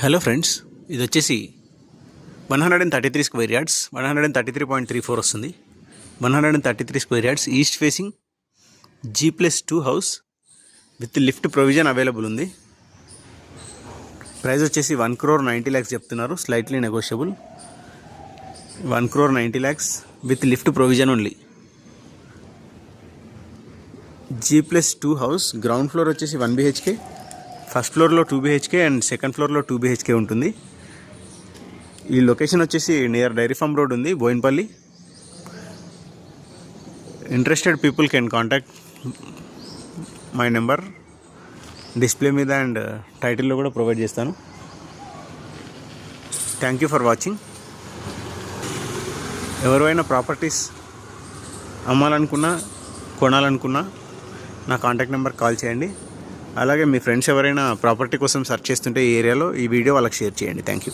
Hello friends, ఇది వచ్చేసి 133 square yards, 133.34 వస్తుంది. 133 square yards east facing G+2 house with lift provision available ఉంది. Price వచ్చేసి 1,90,00,000 చెప్తున్నారు, slightly negotiable. 1,90,00,000 with lift provision only. G+2 house. Ground floor వచ్చేసి 1 BHK, first ఫ్లోర్లో 2 BHK and second ఫ్లోర్లో 2 BHK ఉంటుంది. ఈ లొకేషన్ వచ్చేసి నియర్ డైరీ ఫార్మ్ రోడ్ ఉంది, Bowenpally. Interested people can contact my number display మీద అండ్ టైటిల్లో కూడా ప్రొవైడ్ చేస్తాను. Thank you for watching. ఎవరైనా ప్రాపర్టీస్ అమ్మాలనుకున్నా కొనాలనుకున్నా నా కాంటాక్ట్ నెంబర్ కాల్ చేయండి. అలాగే మీ ఫ్రెండ్స్ ఎవరైనా ప్రాపర్టీ కోసం సెర్చ్ చేస్తుంటే ఈ ఏరియాలో ఈ వీడియో వాళ్ళకి షేర్ చేయండి. Thank you.